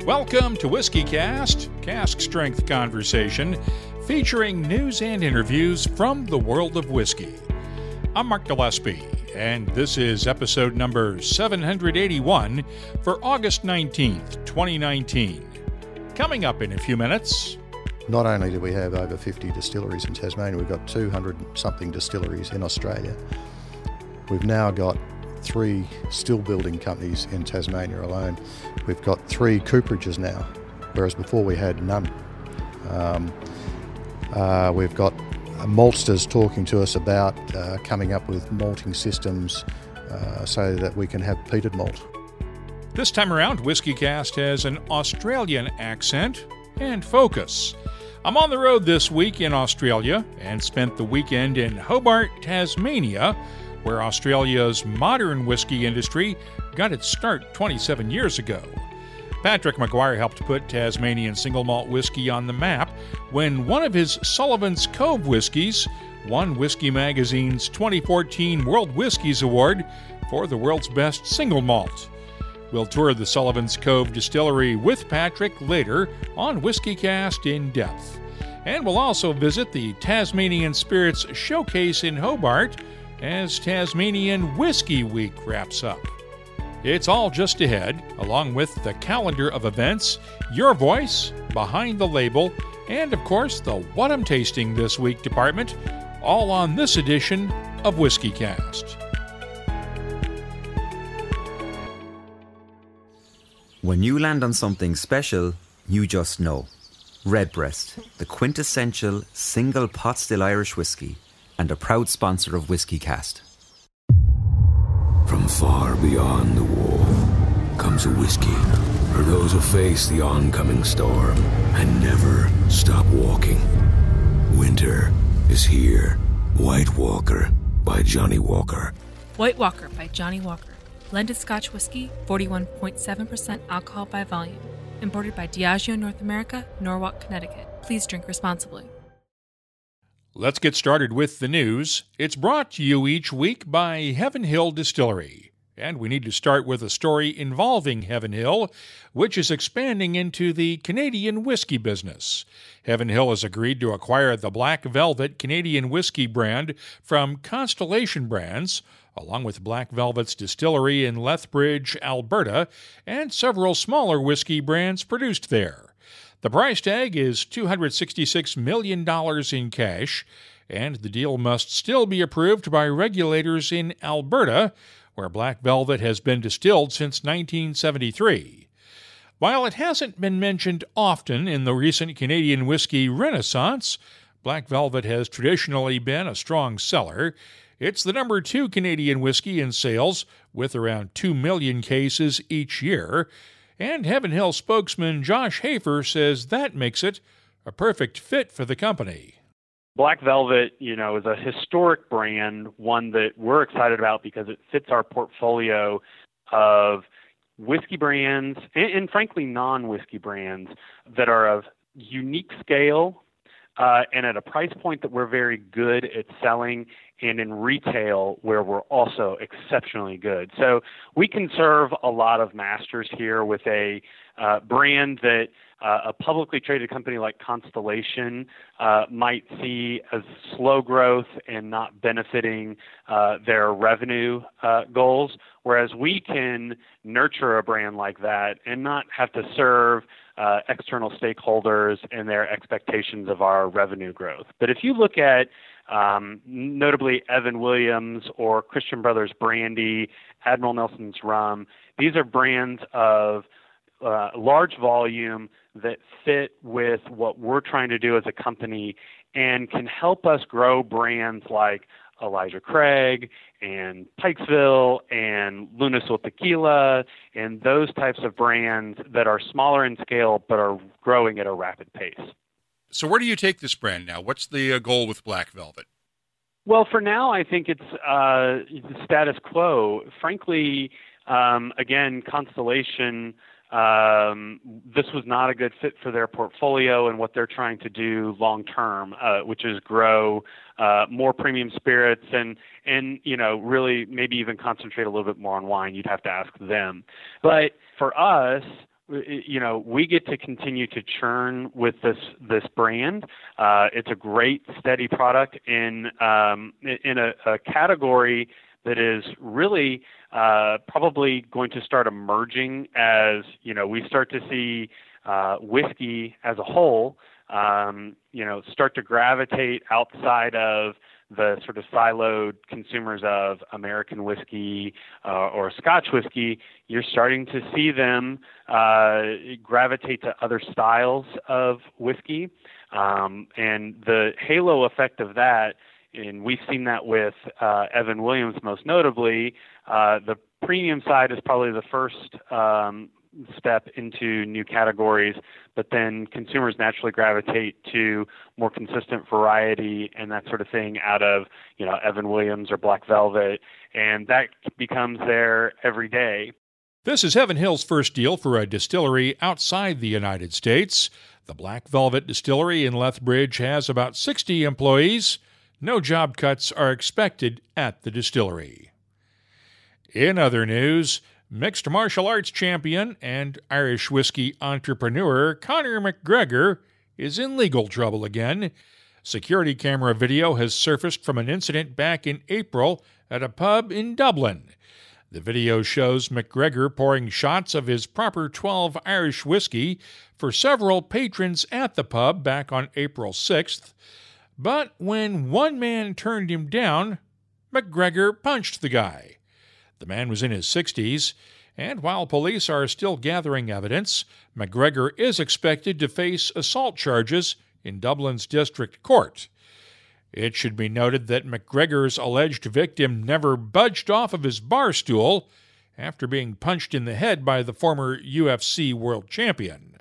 Welcome to Whiskey Cast, cask strength conversation featuring news and interviews from the world of whiskey. I'm Mark Gillespie, and this is episode number 781 for August 19th, 2019. Coming up in a few minutes. Not only do we have over 50 distilleries in Tasmania, we've got 200-something distilleries in Australia. We've now got 3 still building companies in Tasmania alone. We've got 3 cooperages now, whereas before we had none. We've got maltsters talking to us about coming up with malting systems so that we can have peated malt. This time around, Whiskey Cast has an Australian accent and focus. I'm on the road this week in Australia and spent the weekend in Hobart, Tasmania, where Australia's modern whiskey industry got its start 27 years ago. Patrick Maguire helped put Tasmanian single malt whiskey on the map when one of his Sullivan's Cove whiskeys won Whiskey Magazine's 2014 World Whiskies Award for the world's best single malt. We'll tour the Sullivan's Cove distillery with Patrick later on Whiskey Cast in depth. And we'll also visit the Tasmanian Spirits Showcase in Hobart as Tasmanian Whiskey Week wraps up. It's all just ahead, along with the calendar of events, your voice, behind the label, and of course the What I'm Tasting This Week department, all on this edition of Whiskey Cast. When you land on something special, you just know. Redbreast, the quintessential single pot still Irish whiskey, and a proud sponsor of Whiskey Cast. From far beyond the wall comes a whiskey for those who face the oncoming storm and never stop walking. Winter is here. White Walker by Johnnie Walker. White Walker by Johnnie Walker. Blended Scotch whiskey, 41.7% alcohol by volume. Imported by Diageo North America, Norwalk, Connecticut. Please drink responsibly. Let's get started with the news. It's brought to you each week by Heaven Hill Distillery. And we need to start with a story involving Heaven Hill, which is expanding into the Canadian whiskey business. Heaven Hill has agreed to acquire the Black Velvet Canadian whiskey brand from Constellation Brands, along with Black Velvet's distillery in Lethbridge, Alberta, and several smaller whiskey brands produced there. The price tag is $266 million in cash, and the deal must still be approved by regulators in Alberta, where Black Velvet has been distilled since 1973. While it hasn't been mentioned often in the recent Canadian whiskey renaissance, Black Velvet has traditionally been a strong seller. It's the number 2 Canadian whiskey in sales, with around 2 million cases each year. And Heaven Hill spokesman Josh Hafer says that makes it a perfect fit for the company. Black Velvet, is a historic brand, one that we're excited about because it fits our portfolio of whiskey brands and frankly, non-whiskey brands that are of unique scale and at a price point that we're very good at selling, and in retail where we're also exceptionally good. So we can serve a lot of masters here with a brand that a publicly traded company like Constellation might see as slow growth and not benefiting their revenue goals, whereas we can nurture a brand like that and not have to serve external stakeholders and their expectations of our revenue growth. But if you look at notably Evan Williams or Christian Brothers Brandy, Admiral Nelson's Rum, these are brands of large volume that fit with what we're trying to do as a company and can help us grow brands like Elijah Craig and Pikesville and Lunasul Tequila and those types of brands that are smaller in scale but are growing at a rapid pace. So where do you take this brand now? What's the goal with Black Velvet? Well, for now, I think it's status quo. Frankly, again, Constellation, this was not a good fit for their portfolio and what they're trying to do long term, which is grow more premium spirits and really maybe even concentrate a little bit more on wine. You'd have to ask them. But for us, we get to continue to churn with this brand. It's a great, steady product in a category that is really probably going to start emerging as we start to see whiskey as a whole, start to gravitate outside of the sort of siloed consumers of American whiskey or Scotch whiskey. You're starting to see them gravitate to other styles of whiskey. And the halo effect of that, and we've seen that with Evan Williams most notably, the premium side is probably the first step into new categories, but then consumers naturally gravitate to more consistent variety and that sort of thing out of, Evan Williams or Black Velvet, and that becomes there every day. This is Heaven Hill's first deal for a distillery outside the United States. The Black Velvet Distillery in Lethbridge has about 60 employees. No job cuts are expected at the distillery. In other news, mixed martial arts champion and Irish whiskey entrepreneur Conor McGregor is in legal trouble again. Security camera video has surfaced from an incident back in April at a pub in Dublin. The video shows McGregor pouring shots of his Proper 12 Irish whiskey for several patrons at the pub back on April 6th. But when one man turned him down, McGregor punched the guy. The man was in his 60s, and while police are still gathering evidence, McGregor is expected to face assault charges in Dublin's district court. It should be noted that McGregor's alleged victim never budged off of his bar stool after being punched in the head by the former UFC world champion.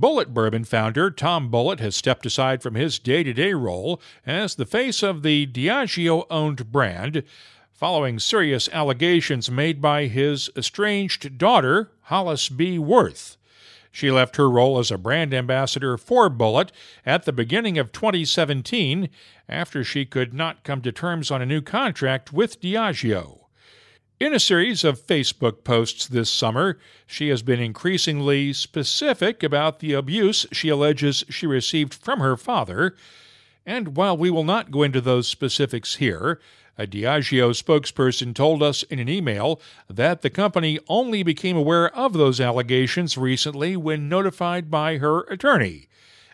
Bulleit Bourbon founder Tom Bulleit has stepped aside from his day-to-day role as the face of the Diageo-owned brand, following serious allegations made by his estranged daughter, Hollis B. Worth. She left her role as a brand ambassador for Bulleit at the beginning of 2017 after she could not come to terms on a new contract with Diageo. In a series of Facebook posts this summer, she has been increasingly specific about the abuse she alleges she received from her father. And while we will not go into those specifics here, a Diageo spokesperson told us in an email that the company only became aware of those allegations recently when notified by her attorney.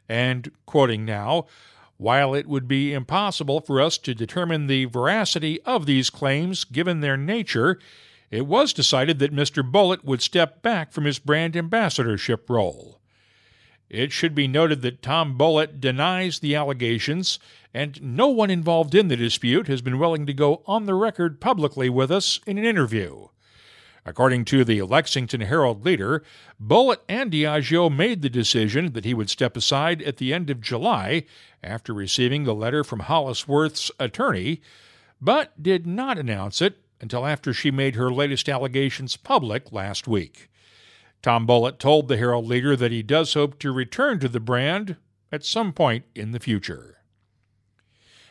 And, quoting now, "While it would be impossible for us to determine the veracity of these claims given their nature, it was decided that Mr. Bulleit would step back from his brand ambassadorship role." It should be noted that Tom Bulleit denies the allegations, and no one involved in the dispute has been willing to go on the record publicly with us in an interview. According to the Lexington Herald-Leader, Bulleit and Diageo made the decision that he would step aside at the end of July after receiving the letter from Hollis Worth's attorney, but did not announce it until after she made her latest allegations public last week. Tom Bulleit told the Herald-Leader that he does hope to return to the brand at some point in the future.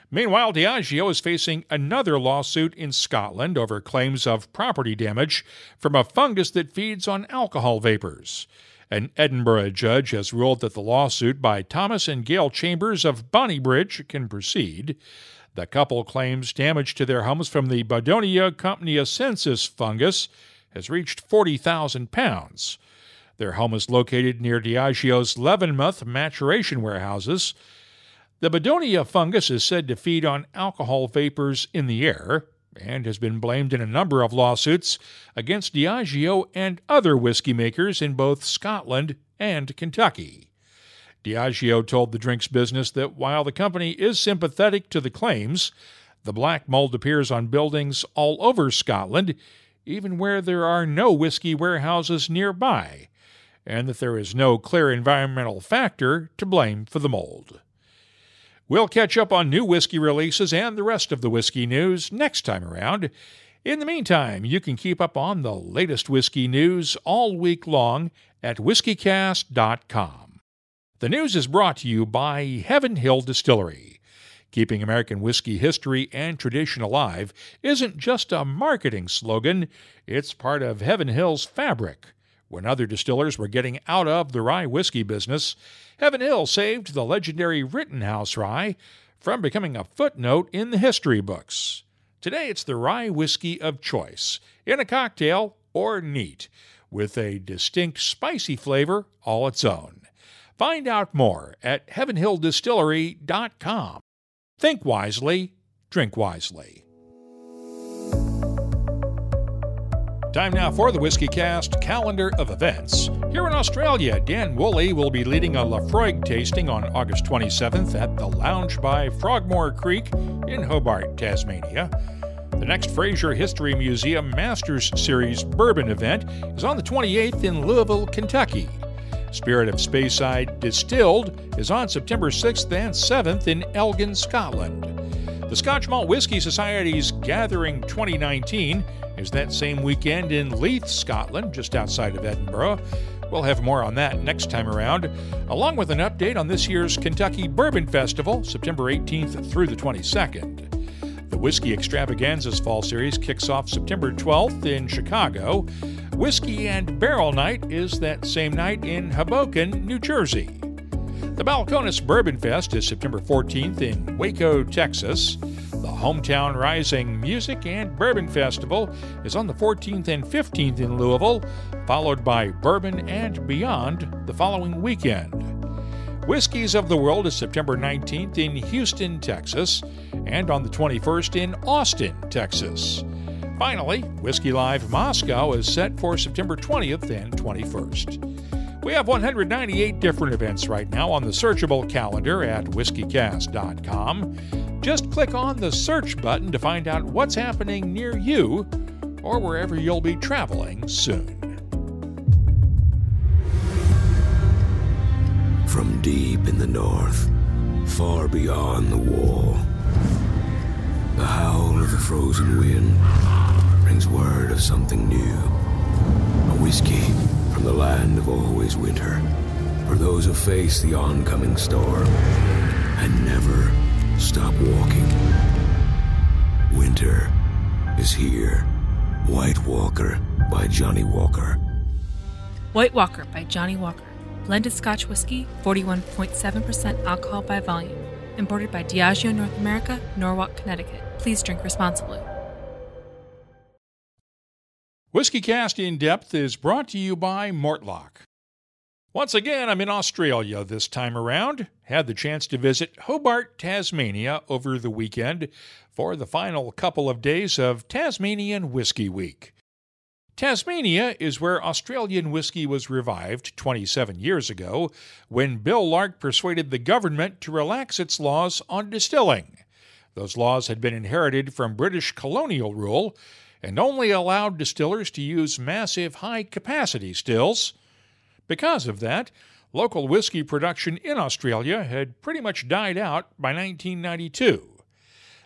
Meanwhile, Diageo is facing another lawsuit in Scotland over claims of property damage from a fungus that feeds on alcohol vapors. An Edinburgh judge has ruled that the lawsuit by Thomas and Gail Chambers of Bonnybridge can proceed. The couple claims damage to their homes from the Bodonia compneacensis fungus has reached 40,000 pounds. Their home is located near Diageo's Levenmouth maturation warehouses. The Bodonia fungus is said to feed on alcohol vapors in the air and has been blamed in a number of lawsuits against Diageo and other whiskey makers in both Scotland and Kentucky. Diageo told the drinks business that while the company is sympathetic to the claims, the black mold appears on buildings all over Scotland, even where there are no whiskey warehouses nearby, and that there is no clear environmental factor to blame for the mold. We'll catch up on new whiskey releases and the rest of the whiskey news next time around. In the meantime, you can keep up on the latest whiskey news all week long at whiskycast.com. The news is brought to you by Heaven Hill Distillery. Keeping American whiskey history and tradition alive isn't just a marketing slogan, it's part of Heaven Hill's fabric. When other distillers were getting out of the rye whiskey business, Heaven Hill saved the legendary Rittenhouse rye from becoming a footnote in the history books. Today it's the rye whiskey of choice, in a cocktail or neat, with a distinct spicy flavor all its own. Find out more at heavenhilldistillery.com. Think wisely, drink wisely. Time now for the Whiskey Cast calendar of events. Here in Australia, Dan Woolley will be leading a Laphroaig tasting on August 27th at the Lounge by Frogmore Creek in Hobart, Tasmania. The next Fraser History Museum Masters Series Bourbon event is on the 28th in Louisville, Kentucky. Spirit of Speyside Distilled is on September 6th and 7th in Elgin, Scotland. The Scotch Malt Whisky Society's Gathering 2019 is that same weekend in Leith, Scotland, just outside of Edinburgh. We'll have more on that next time around, along with an update on this year's Kentucky Bourbon Festival, September 18th through the 22nd. The Whiskey Extravaganza's Fall Series kicks off September 12th in Chicago. Whiskey and Barrel Night is that same night in Hoboken, New Jersey. The Balcones Bourbon Fest is September 14th in Waco, Texas. The Hometown Rising Music and Bourbon Festival is on the 14th and 15th in Louisville, followed by Bourbon and Beyond the following weekend. Whiskeys of the World is September 19th in Houston, Texas, and on the 21st in Austin, Texas. Finally, Whiskey Live Moscow is set for September 20th and 21st. We have 198 different events right now on the searchable calendar at whiskycast.com. Just click on the search button to find out what's happening near you or wherever you'll be traveling soon. From deep in the north, far beyond the wall, the howl of the frozen wind brings word of something new. A whiskey from the land of always winter, for those who face the oncoming storm and never stop walking. Winter is here. White Walker by Johnnie Walker. White Walker by Johnnie Walker. Blended Scotch whiskey, 41.7% alcohol by volume. Imported by Diageo North America, Norwalk, Connecticut. Please drink responsibly. Whiskey Cast In Depth is brought to you by Mortlach. Once again, I'm in Australia this time around. Had the chance to visit Hobart, Tasmania over the weekend for the final couple of days of Tasmanian Whiskey Week. Tasmania is where Australian whiskey was revived 27 years ago when Bill Lark persuaded the government to relax its laws on distilling. Those laws had been inherited from British colonial rule and only allowed distillers to use massive high-capacity stills. Because of that, local whiskey production in Australia had pretty much died out by 1992.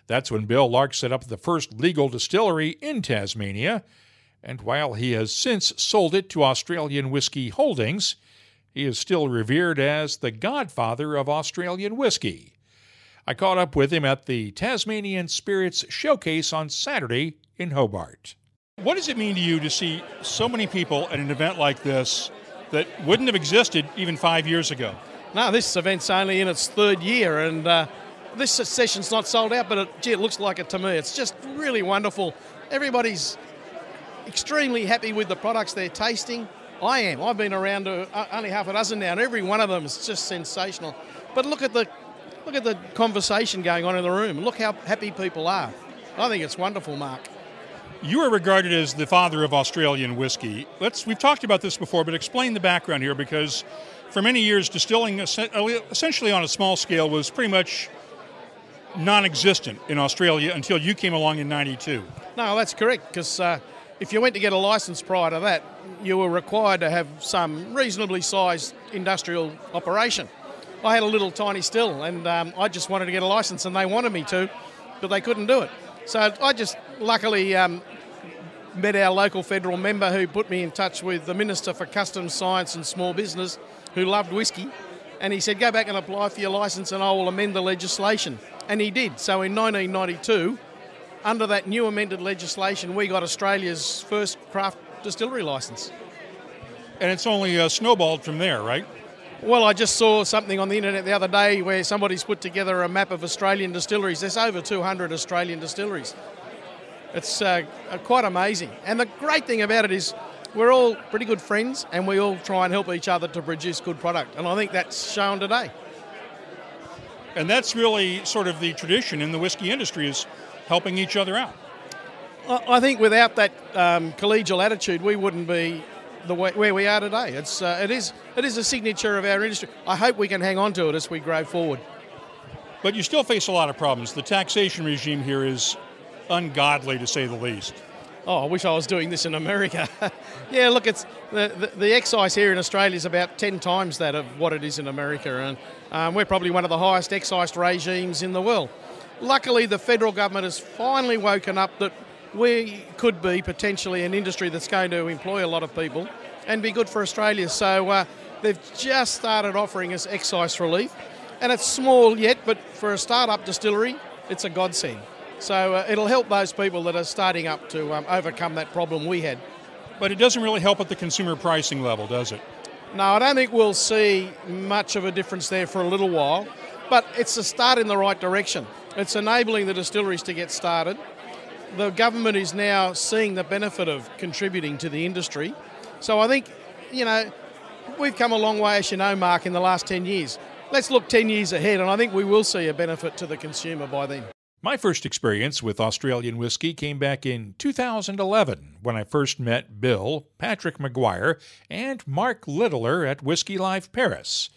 That's when Bill Lark set up the first legal distillery in Tasmania, and while he has since sold it to Australian Whiskey Holdings, he is still revered as the godfather of Australian whiskey. I caught up with him at the Tasmanian Spirits Showcase on Saturday in Hobart. What does it mean to you to see so many people at an event like this that wouldn't have existed even 5 years ago? No, this event's only in its third year, and this session's not sold out, but it looks like it to me. It's just really wonderful. Everybody's extremely happy with the products they're tasting. I am. I've been around only half a dozen now, and every one of them is just sensational. But look at the conversation going on in the room. Look how happy people are. I think it's wonderful, Mark. You are regarded as the father of Australian whiskey. We've talked about this before, but explain the background here, because for many years, distilling essentially on a small scale was pretty much non-existent in Australia until you came along in 92. No, that's correct, because if you went to get a licence prior to that, you were required to have some reasonably sized industrial operation. I had a little tiny still, and I just wanted to get a licence, and they wanted me to, but they couldn't do it. So I just luckily met our local federal member who put me in touch with the Minister for Customs, Science and Small Business, who loved whiskey, and he said, go back and apply for your licence and I will amend the legislation. And he did. So in 1992, under that new amended legislation, we got Australia's first craft distillery licence. And it's only snowballed from there, right? Well, I just saw something on the internet the other day where somebody's put together a map of Australian distilleries. There's over 200 Australian distilleries. It's quite amazing. And the great thing about it is we're all pretty good friends and we all try and help each other to produce good product. And I think that's shown today. And that's really sort of the tradition in the whiskey industry, is helping each other out. I think without that collegial attitude, we wouldn't be where we are today. It is a signature of our industry. I hope we can hang on to it as we grow forward. But you still face a lot of problems. The taxation regime here is ungodly, to say the least. Oh, I wish I was doing this in America. Yeah, look, it's the excise here in Australia is about 10 times that of what it is in America, and we're probably one of the highest excise regimes in the world. Luckily, the federal government has finally woken up that we could be potentially an industry that's going to employ a lot of people and be good for Australia. So they've just started offering us excise relief, and it's small yet, but for a start-up distillery, it's a godsend. So it'll help those people that are starting up to overcome that problem we had. But it doesn't really help at the consumer pricing level, does it? No, I don't think we'll see much of a difference there for a little while, but it's a start in the right direction. It's enabling the distilleries to get started. The government is now seeing the benefit of contributing to the industry. So I think, we've come a long way, as you know, Mark, in the last 10 years. Let's look 10 years ahead, and I think we will see a benefit to the consumer by then. My first experience with Australian whiskey came back in 2011 when I first met Bill, Patrick Maguire, and Mark Littler at Whisky Live Paris,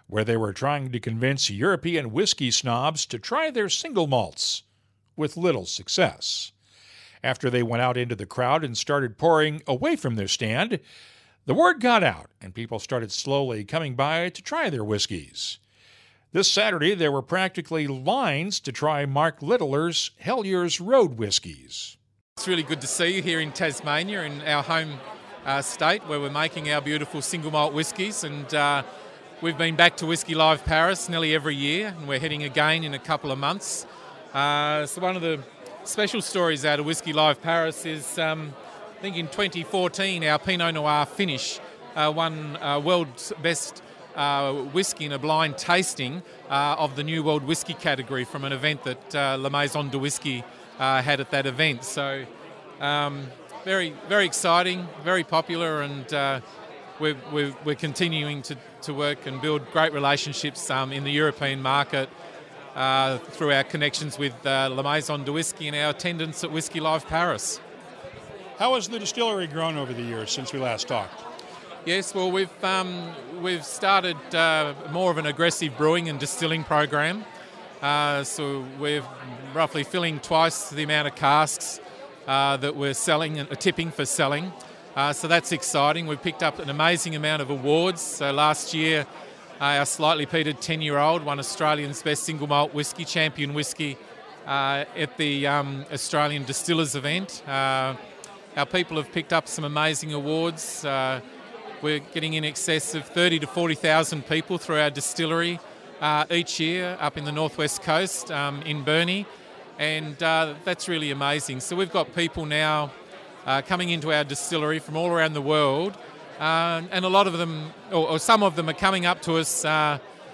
where they were trying to convince European whiskey snobs to try their single malts, with little success. After they went out into the crowd and started pouring away from their stand, the word got out and people started slowly coming by to try their whiskeys. This Saturday, there were practically lines to try Mark Littler's Hellier's Road whiskies. It's really good to see you here in Tasmania, in our home state, where we're making our beautiful single malt whiskies. And we've been back to Whisky Live Paris nearly every year, and we're heading again in a couple of months. So one of the special stories out of Whisky Live Paris is, I think in 2014, our Pinot Noir finish won World's Best Whisky in a blind tasting of the new World Whisky category from an event that La Maison de Whisky had at that event. So very, very exciting, very popular, and we're continuing to work and build great relationships in the European market through our connections with La Maison de Whisky and our attendance at Whisky Live Paris. How has the distillery grown over the years since we last talked? Yes, well, we've started more of an aggressive brewing and distilling program. So we're roughly filling twice the amount of casks that we're selling and tipping for selling. So that's exciting. We've picked up an amazing amount of awards. So last year, our slightly peated 10-year-old won Australia's Best Single Malt Whisky, Champion Whisky, at the Australian Distillers event. Our people have picked up some amazing awards. We're getting in excess of 30 to 40,000 people through our distillery each year up in the northwest coast in Burnie, and that's really amazing. So we've got people now coming into our distillery from all around the world, and a lot of them, or some of them, are coming up to us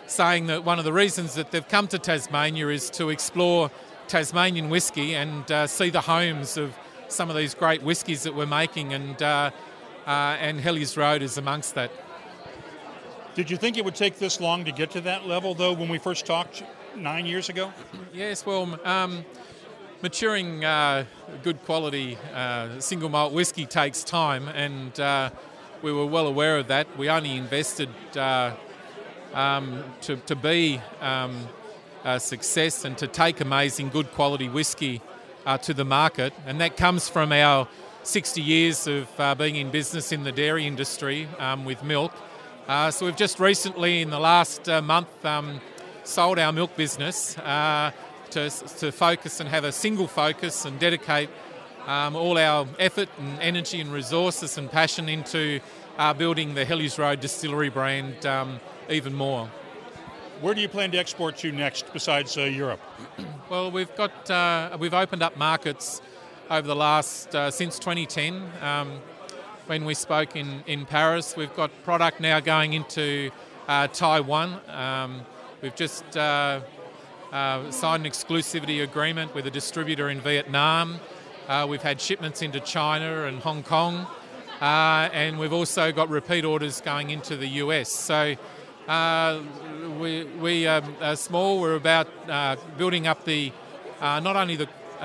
saying that one of the reasons that they've come to Tasmania is to explore Tasmanian whisky and see the homes of some of these great whiskies that we're making, and Hellier's Road is amongst that. Did you think it would take this long to get to that level, though, when we first talked 9 years ago? Yes, well, maturing good quality single malt whisky takes time, and we were well aware of that. We only invested to be a success and to take amazing good quality whisky to the market, and that comes from our 60 years of being in business in the dairy industry with milk. So we've just recently, in the last month, sold our milk business to focus and have a single focus and dedicate all our effort and energy and resources and passion into building the Hellier's Road distillery brand even more. Where do you plan to export to next besides Europe? Well, we've opened up markets over the last, since 2010. when we spoke in Paris. We've got product now going into Taiwan. We've just signed an exclusivity agreement with a distributor in Vietnam. We've had shipments into China and Hong Kong. And we've also got repeat orders going into the US. So we are small. We're about building up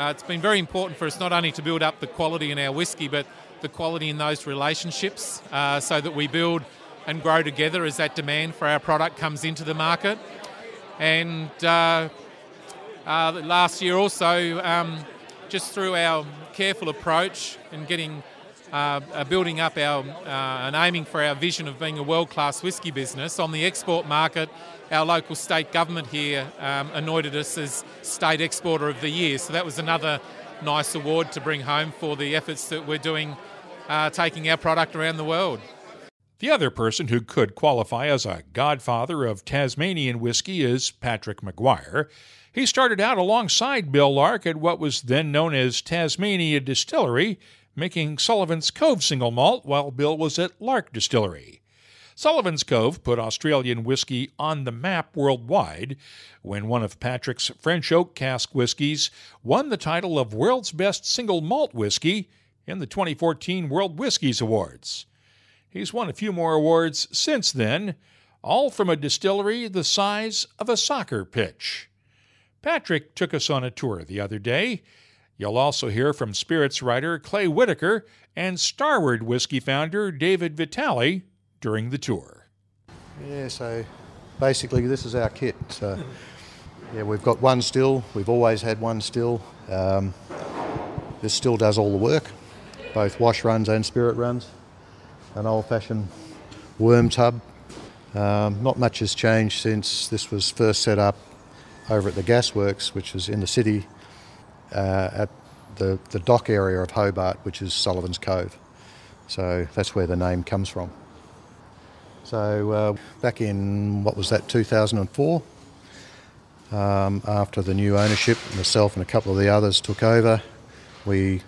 it's been very important for us not only to build up the quality in our whiskey, but the quality in those relationships so that we build and grow together as that demand for our product comes into the market. And last year also, just through our careful approach and getting building up and aiming for our vision of being a world-class whiskey business on the export market, our local state government here anointed us as State Exporter of the Year. So that was another nice award to bring home for the efforts that we're doing taking our product around the world. The other person who could qualify as a godfather of Tasmanian whiskey is Patrick Maguire. He started out alongside Bill Lark at what was then known as Tasmania Distillery, making Sullivan's Cove single malt while Bill was at Lark Distillery. Sullivan's Cove put Australian whiskey on the map worldwide when one of Patrick's French oak cask whiskies won the title of World's Best Single Malt Whiskey in the 2014 World Whiskies Awards. He's won a few more awards since then, all from a distillery the size of a soccer pitch. Patrick took us on a tour the other day. You'll also hear from spirits writer Clay Whitaker and Starward whiskey founder David Vitale during the tour. Yeah, so basically this is our kit. So, we've got one still. We've always had one still. This still does all the work, both wash runs and spirit runs. An old-fashioned worm tub. Not much has changed since this was first set up over at the Gasworks, which is in the city, at the dock area of Hobart, which is Sullivan's Cove. So that's where the name comes from. So back in, 2004, after the new ownership, myself and a couple of the others took over, we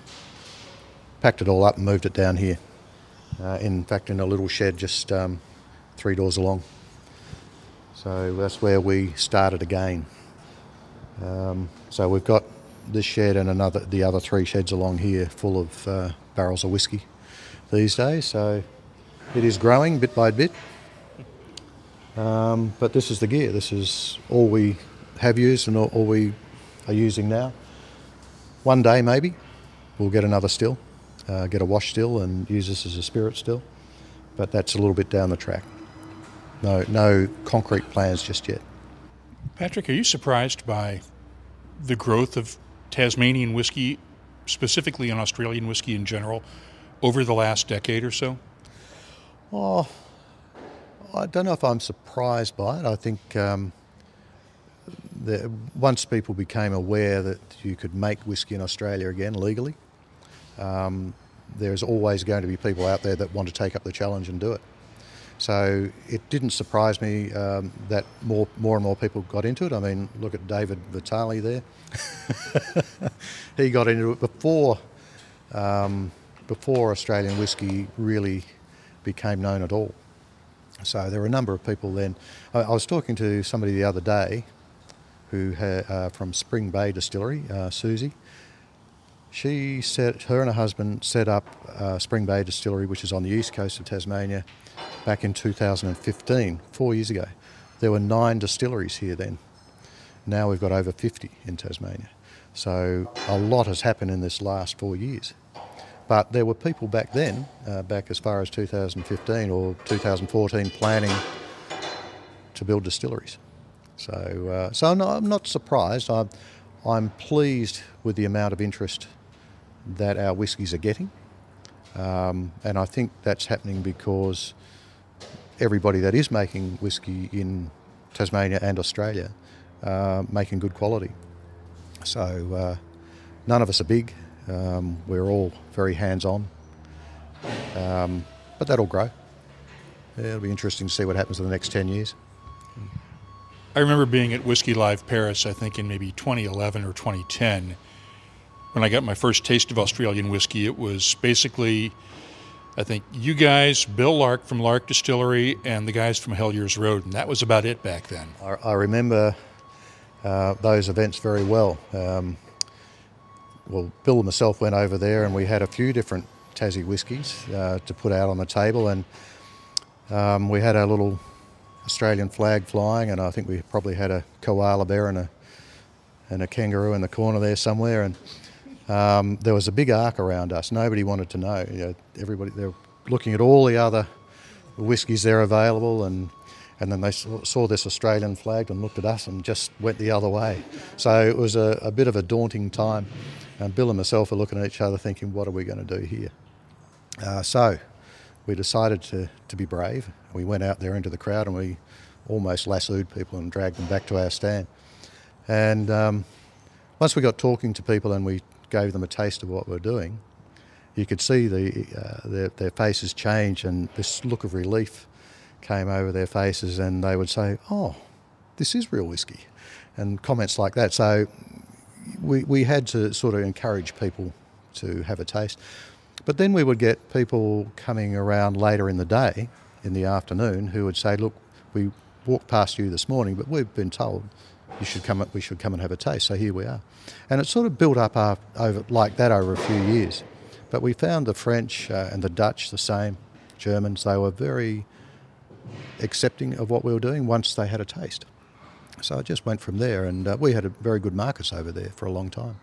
packed it all up and moved it down here. In fact, in a little shed just 3 doors along. So that's where we started again. So we've got this shed and the other 3 sheds along here full of barrels of whiskey these days. So it is growing bit by bit. But this is the gear. This is all we have used and all we are using now. One day maybe we'll get another still. Get a wash still and use this as a spirit still, but that's a little bit down the track. No concrete plans just yet. Patrick, are you surprised by the growth of Tasmanian whiskey, specifically in Australian whiskey in general, over the last decade or so? Oh, I don't know if I'm surprised by it. I think once people became aware that you could make whiskey in Australia again legally, there's always going to be people out there that want to take up the challenge and do it. So it didn't surprise me that more and more people got into it. I mean, look at David Vitale there. He got into it before Australian whiskey really became known at all. So there were a number of people then. I was talking to somebody the other day who from Spring Bay Distillery, Susie. She said her and her husband set up Spring Bay Distillery, which is on the east coast of Tasmania, back in 2015, 4 years ago. There were 9 distilleries here then. Now we've got over 50 in Tasmania. So a lot has happened in this last 4 years. But there were people back then, back as far as 2015 or 2014, planning to build distilleries. So no, I'm not surprised. I'm pleased with the amount of interest that our whiskies are getting. And I think that's happening because everybody that is making whiskey in Tasmania and Australia making good quality. So none of us are big. We're all very hands-on. But that'll grow. Yeah, it'll be interesting to see what happens in the next 10 years. I remember being at Whiskey Live Paris, I think in maybe 2011 or 2010. When I got my first taste of Australian whiskey, it was basically I think you guys, Bill Lark from Lark Distillery, and the guys from Hellier's Road, and that was about it back then. I remember those events very well. Well, Bill and myself went over there and we had a few different Tassie whiskies to put out on the table, and we had a little Australian flag flying, and I think we probably had a koala bear and a kangaroo in the corner there somewhere, and there was a big arc around us. Nobody wanted to know. Everybody, they were looking at all the other whiskies there available, and then they saw this Australian flag and looked at us and just went the other way. So it was a bit of a daunting time. And Bill and myself were looking at each other thinking, what are we going to do here? So we decided to be brave. We went out there into the crowd and we almost lassoed people and dragged them back to our stand. And once we got talking to people and we gave them a taste of what we were doing, you could see their faces change, and this look of relief came over their faces, and they would say, oh, this is real whiskey, and comments like that. So we had to sort of encourage people to have a taste. But then we would get people coming around later in the day, in the afternoon, who would say, look, we walked past you this morning, but we've been told we should come and have a taste, so here we are. And it sort of built up over like that over a few years. But we found the French and the Dutch the same, Germans, they were very accepting of what we were doing once they had a taste. So it just went from there, and we had a very good markets over there for a long time.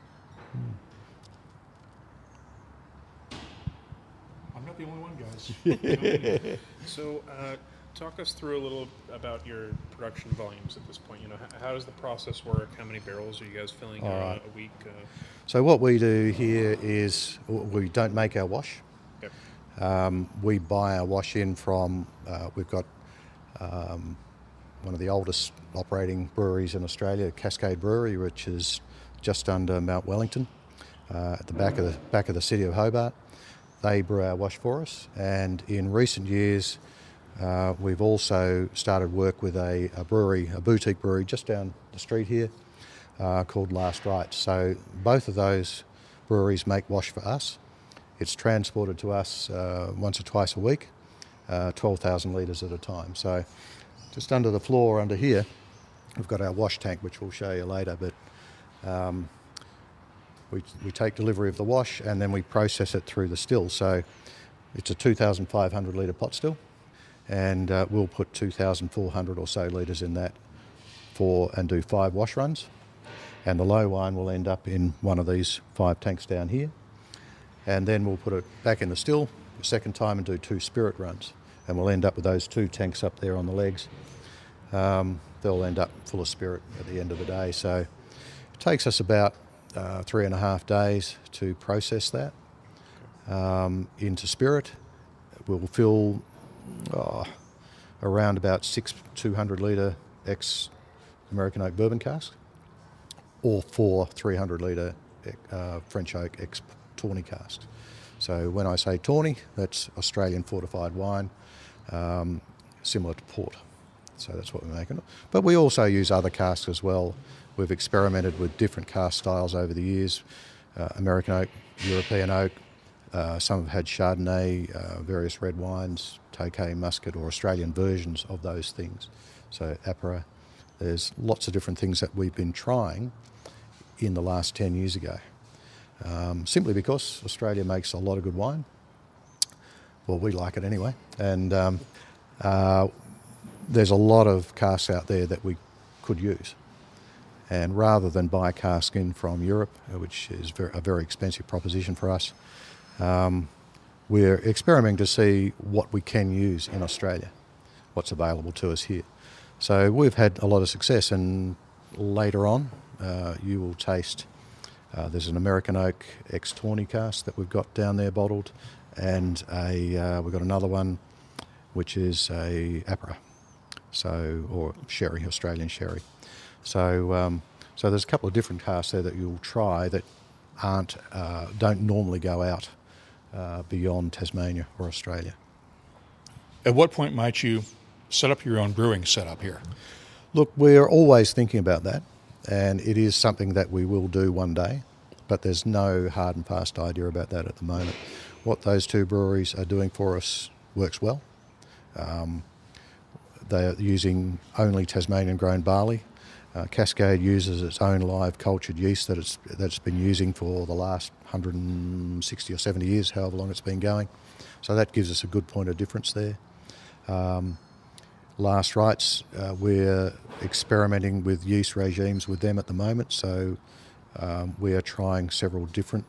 I'm not the only one, guys. So talk us through a little about your production volumes at this point. How does the process work? How many barrels are you guys filling a week? So what we do here is we don't make our wash. Yep. We buy our wash in from, we've got one of the oldest operating breweries in Australia, Cascade Brewery, which is just under Mount Wellington, at the back of the city of Hobart. They brew our wash for us, and in recent years we've also started work with a boutique brewery just down the street here called Last Right. So both of those breweries make wash for us. It's transported to us once or twice a week, 12,000 litres at a time. So just under the floor under here, we've got our wash tank, which we'll show you later, but we take delivery of the wash and then we process it through the still. So it's a 2,500 litre pot still, and we'll put 2,400 or so litres in that and do 5 wash runs. And the low wine will end up in one of these 5 tanks down here. And then we'll put it back in the still a second time and do 2 spirit runs. And we'll end up with those 2 tanks up there on the legs. They'll end up full of spirit at the end of the day. So it takes us about 3.5 days to process that into spirit. We'll fill around about 6 200 litre ex-American oak bourbon casks, or 4 300 litre French oak ex-tawny casks. So when I say tawny, that's Australian fortified wine, similar to port. So that's what we're making. But we also use other casks as well. We've experimented with different cask styles over the years, American oak, European oak. Some have had Chardonnay, various red wines, Tokay, Muscat, or Australian versions of those things. So Apera. There's lots of different things that we've been trying in the last 10 years ago. Simply because Australia makes a lot of good wine. Well, we like it anyway. And there's a lot of casks out there that we could use. And rather than buy cask in from Europe, which is a very expensive proposition for us, we're experimenting to see what we can use in Australia, what's available to us here. So we've had a lot of success, and later on you will taste, there's an American oak ex-tawny cask that we've got down there bottled, and we've got another one which is a Apera, or sherry, Australian sherry. So there's a couple of different casks there that you'll try that don't normally go out beyond Tasmania or Australia. At what point might you set up your own brewing setup here? Look, we're always thinking about that, and it is something that we will do one day, but there's no hard and fast idea about that at the moment. what those two breweries are doing for us works well. They're using only Tasmanian-grown barley. Cascade uses its own live cultured yeast that it's been using for the last 160 or 70 years, however long it's been going. So that gives us a good point of difference there. Last Rights, we're experimenting with yeast regimes with them at the moment, so we are trying several different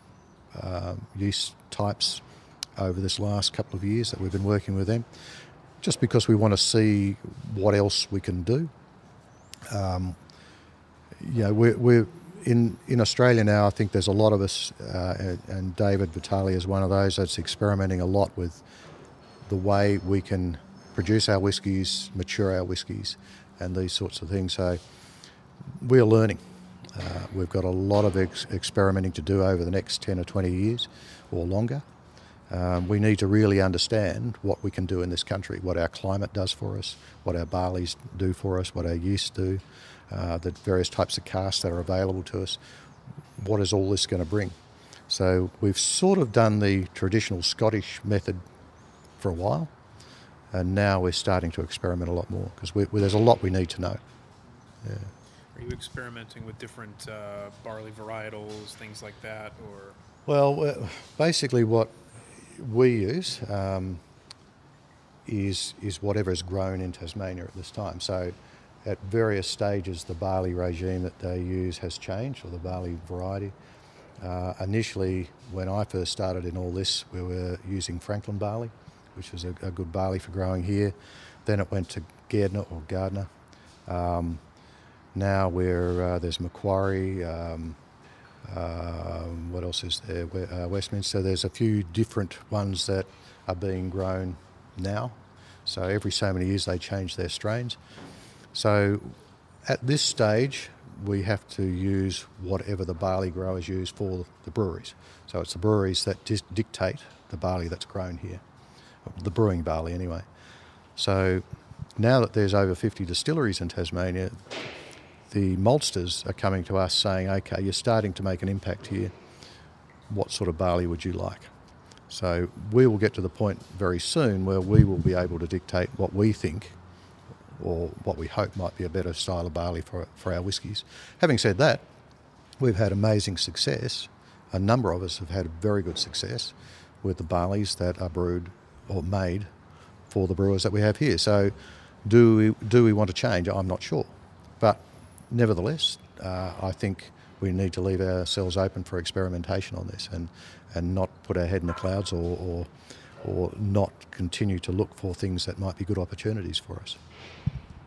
yeast types over this last couple of years that we've been working with them, just because we want to see what else we can do. We're in Australia now. I think there's a lot of us, and David Vitale is one of those that's experimenting a lot with the way we can produce our whiskies, mature our whiskies, and these sorts of things. So we're learning. We've got a lot of experimenting to do over the next 10 or 20 years or longer. We need to really understand what we can do in this country, what our climate does for us, what our barleys do for us, what our yeasts do, the various types of casks that are available to us. What is all this going to bring? So we've sort of done the traditional Scottish method for a while, and now we're starting to experiment a lot more because there's a lot we need to know. Yeah. Are you experimenting with different barley varietals, things like that, or? Well, basically what we use is whatever is grown in Tasmania at this time. So at various stages, the barley regime that they use has changed, or the barley variety. Initially, when I first started in all this, we were using Franklin barley, which was a good barley for growing here. Then it went to Gardner. Now there's Macquarie. What else is there? Westminster. There's a few different ones that are being grown now. So every so many years they change their strains. So at this stage, we have to use whatever the barley growers use for the breweries. So it's the breweries that dictate the barley that's grown here, the brewing barley anyway. So now that there's over 50 distilleries in Tasmania, the maltsters are coming to us saying, okay, you're starting to make an impact here. What sort of barley would you like? So we will get to the point very soon where we will be able to dictate what we think or what we hope might be a better style of barley for our whiskies. Having said that, we've had amazing success. A number of us have had very good success with the barleys that are brewed or made for the brewers that we have here. So do we want to change? I'm not sure. But nevertheless, I think we need to leave ourselves open for experimentation on this and not put our head in the clouds or not continue to look for things that might be good opportunities for us.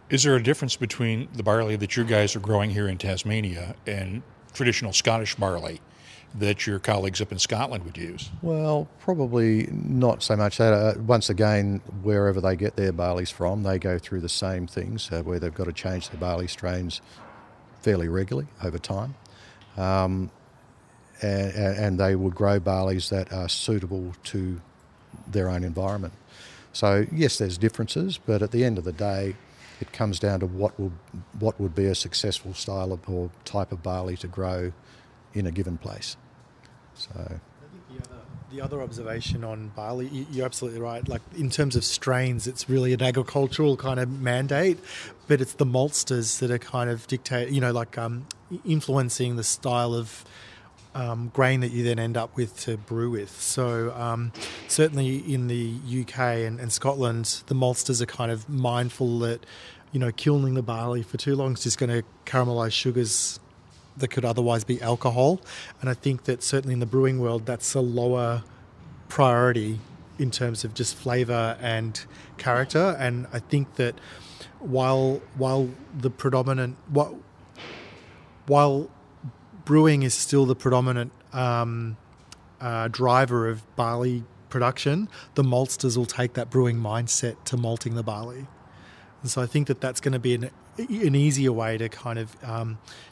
Is there a difference between the barley that you guys are growing here in Tasmania and traditional Scottish barley that your colleagues up in Scotland would use? Well, probably not so much that. Once again, wherever they get their barleys from, they go through the same things where they've got to change their barley strains fairly regularly over time. And they would grow barleys that are suitable to their own environment. So yes, there's differences, but at the end of the day, it comes down to what would be a successful style of or type of barley to grow in a given place. So I think the other observation on barley, you're absolutely right. Like in terms of strains, it's really an agricultural kind of mandate, but it's the maltsters that are kind of influencing the style of grain that you then end up with to brew with. So certainly in the UK and Scotland, the maltsters are kind of mindful that, kilning the barley for too long is just going to caramelise sugars that could otherwise be alcohol. And I think that certainly in the brewing world, that's a lower priority in terms of just flavour and character. And I think that while brewing is still the predominant driver of barley production, the maltsters will take that brewing mindset to malting the barley. And so I think that that's going to be an easier way to kind of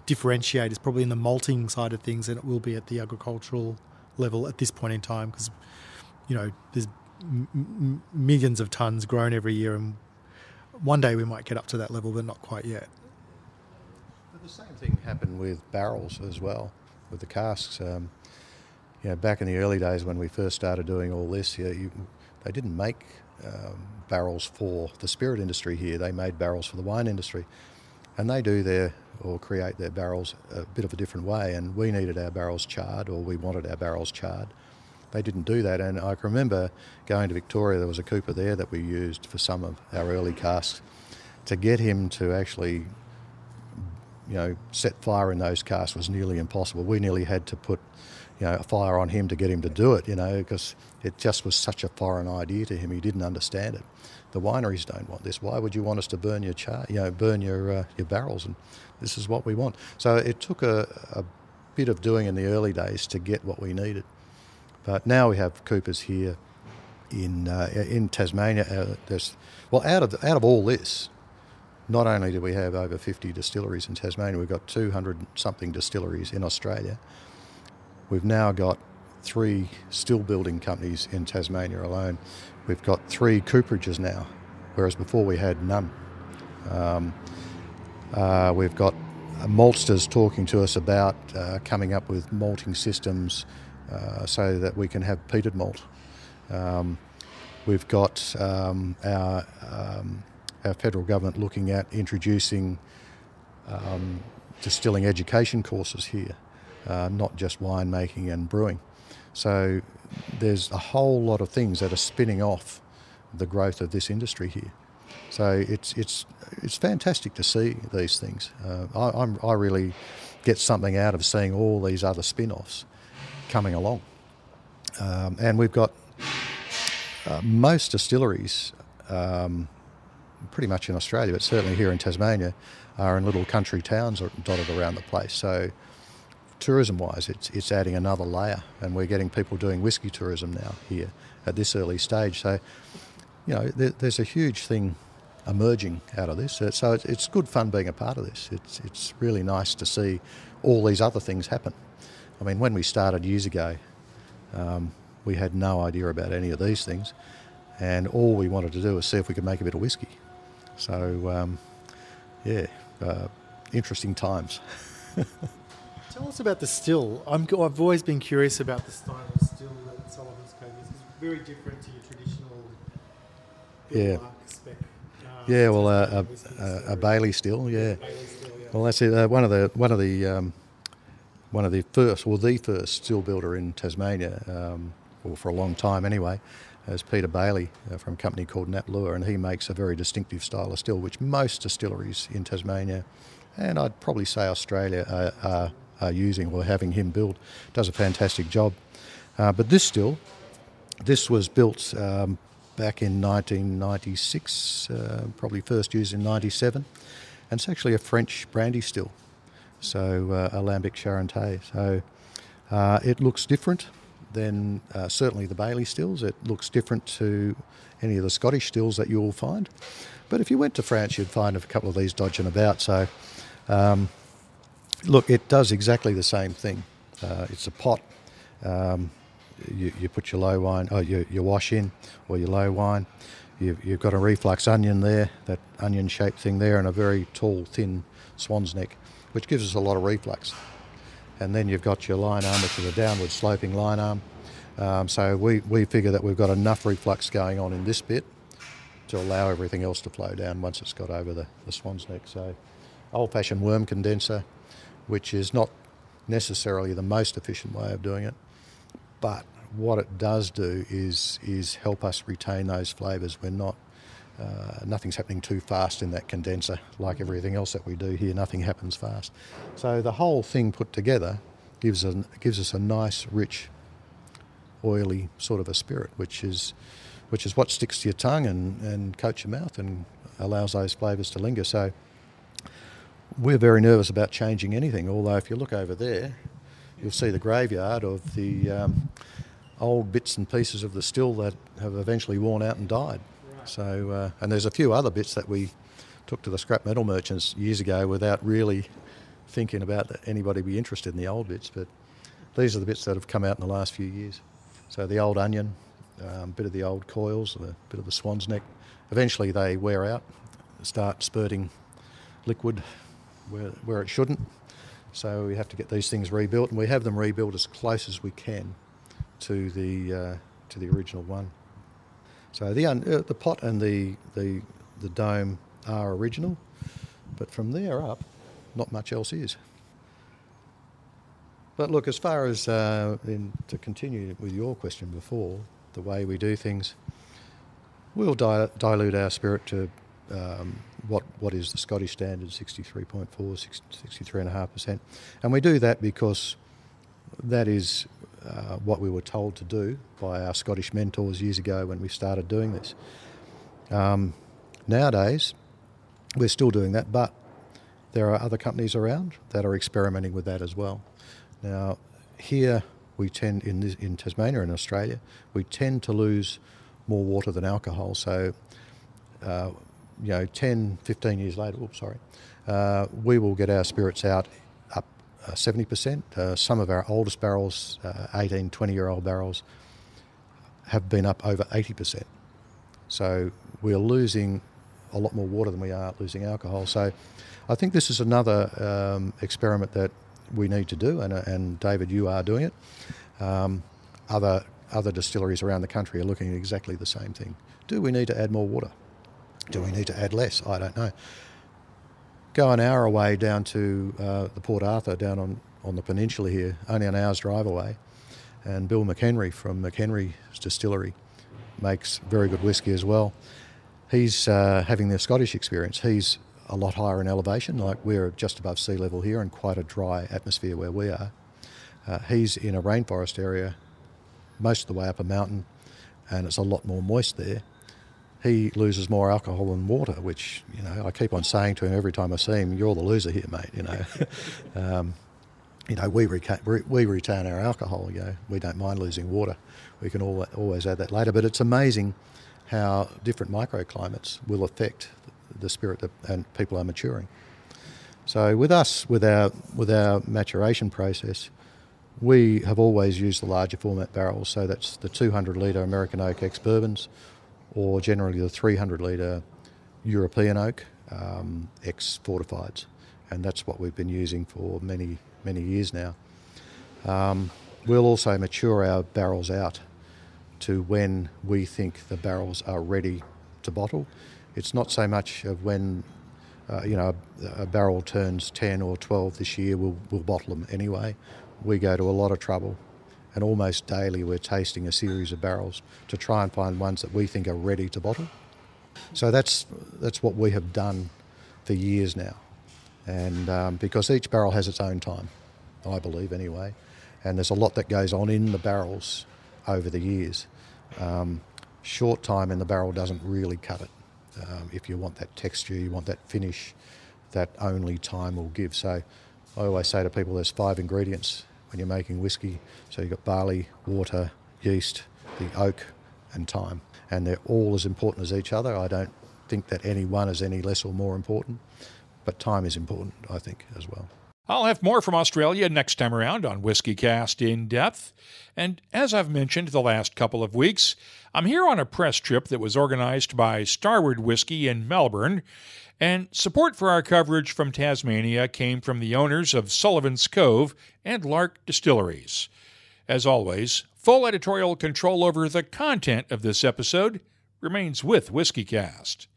differentiate is probably in the malting side of things than it will be at the agricultural level at this point in time, because, there's millions of tonnes grown every year, and one day we might get up to that level, but not quite yet. The same thing happened with barrels as well, with the casks. back in the early days when we first started doing all this, they didn't make barrels for the spirit industry here. They made barrels for the wine industry. And they create their barrels a bit of a different way. And we needed our barrels charred, or we wanted our barrels charred. They didn't do that. And I can remember going to Victoria, there was a cooper there that we used for some of our early casks. To get him to actually, set fire in those casks was nearly impossible. We nearly had to put, a fire on him to get him to do it, because it just was such a foreign idea to him. He didn't understand it. The wineries don't want this. Why would you want us to burn your barrels? And this is what we want. So it took a bit of doing in the early days to get what we needed. But now we have coopers here in Tasmania. Out of all this, not only do we have over 50 distilleries in Tasmania, we've got 200-something distilleries in Australia. We've now got 3 still building companies in Tasmania alone. We've got 3 cooperages now, whereas before we had none. We've got maltsters talking to us about coming up with malting systems so that we can have peated malt. We've got our federal government looking at introducing distilling education courses here, not just winemaking and brewing. So there's a whole lot of things that are spinning off the growth of this industry here. So it's fantastic to see these things. I really get something out of seeing all these other spin-offs coming along. And we've got most distilleries, pretty much in Australia, but certainly here in Tasmania, are in little country towns dotted around the place. So tourism-wise, it's adding another layer, and we're getting people doing whisky tourism now here at this early stage. So, there's a huge thing emerging out of this. So it's good fun being a part of this. It's really nice to see all these other things happen. I mean, when we started years ago, we had no idea about any of these things, and all we wanted to do was see if we could make a bit of whisky. So, interesting times. Tell us about the still. I've always been curious about the style of still that Sullivan's Cove is. It's very different to your traditional spec. A Bailey still, yeah. Well, that's it. One of the first still builder in Tasmania, for a long time anyway, is Peter Bailey from a company called Nat Lure, and he makes a very distinctive style of still, which most distilleries in Tasmania, and I'd probably say Australia, are using or having him build. Does a fantastic job. But this was built back in 1996, probably first used in 97, and it's actually a French brandy still, so Alambic Charente. So it looks different than certainly the Bailey stills. It looks different to any of the Scottish stills that you'll find. But if you went to France, you'd find a couple of these dodging about. So look, it does exactly the same thing. It's a pot. You put your low wine, your wash in, or your low wine. You've got a reflux onion there, that onion-shaped thing there, and a very tall, thin swan's neck, which gives us a lot of reflux. And then you've got your line arm, which is a downward sloping line arm. So we figure that we've got enough reflux going on in this bit to allow everything else to flow down once it's got over the swan's neck. So old-fashioned worm condenser, which is not necessarily the most efficient way of doing it, but what it does do is help us retain those flavours. We're not, nothing's happening too fast in that condenser. Like everything else that we do here, nothing happens fast. So the whole thing put together gives us a nice, rich, oily sort of a spirit, which is what sticks to your tongue and coats your mouth and allows those flavours to linger. So we're very nervous about changing anything, although if you look over there, you'll see the graveyard of the old bits and pieces of the still that have eventually worn out and died. Right. So, and there's a few other bits that we took to the scrap metal merchants years ago without really thinking about that anybody be interested in the old bits, but these are the bits that have come out in the last few years. So the old onion, a bit of the old coils, a bit of the swan's neck. Eventually they wear out, start spurting liquid where it shouldn't. So we have to get these things rebuilt, and we have them rebuilt as close as we can to the original one. So the pot and the dome are original, but from there up, not much else is. But look, as far as to continue with your question before, the way we do things, we'll dilute our spirit to what is the Scottish standard, 63.4, 63.5%. And we do that because that is what we were told to do by our Scottish mentors years ago when we started doing this. Nowadays, we're still doing that, but there are other companies around that are experimenting with that as well. Now, here we tend, in Tasmania and Australia, we tend to lose more water than alcohol. So, 10, 15 years later, we will get our spirits out up 70%. Some of our oldest barrels, 18, 20-year-old barrels, have been up over 80%. So we're losing a lot more water than we are losing alcohol. So I think this is another experiment that we need to do, and David, you are doing it. Other distilleries around the country are looking at exactly the same thing. Do we need to add more water? Do we need to add less? I don't know. Go an hour away down to the Port Arthur, down on the peninsula here, only an hour's drive away, and Bill McHenry from McHenry's distillery makes very good whiskey as well. He's having the Scottish experience. He's a lot higher in elevation, like we're just above sea level here and quite a dry atmosphere where we are. He's in a rainforest area, most of the way up a mountain, and it's a lot more moist there. He loses more alcohol than water, which, I keep on saying to him every time I see him, you're the loser here, mate, we retain our alcohol, we don't mind losing water. We can always add that later, but it's amazing how different microclimates will affect the spirit and people are maturing. So with us, with our maturation process, we have always used the larger format barrels, so that's the 200-litre American Oak ex-bourbons, or generally the 300-litre European Oak ex-fortifieds, and that's what we've been using for many, many years now. We'll also mature our barrels out to when we think the barrels are ready to bottle. It's not so much of when a barrel turns 10 or 12 this year, we'll bottle them anyway. We go to a lot of trouble, and almost daily we're tasting a series of barrels to try and find ones that we think are ready to bottle. So that's what we have done for years now, and because each barrel has its own time, I believe anyway, and there's a lot that goes on in the barrels over the years. Short time in the barrel doesn't really cut it. If you want that texture, you want that finish, that only time will give. So I always say to people there's 5 ingredients when you're making whiskey. So you've got barley, water, yeast, the oak and time. And they're all as important as each other. I don't think that any one is any less or more important, but time is important, I think, as well. I'll have more from Australia next time around on WhiskyCast In Depth. And as I've mentioned the last couple of weeks, I'm here on a press trip that was organized by Starward Whiskey in Melbourne, and support for our coverage from Tasmania came from the owners of Sullivan's Cove and Lark Distilleries. As always, full editorial control over the content of this episode remains with WhiskyCast.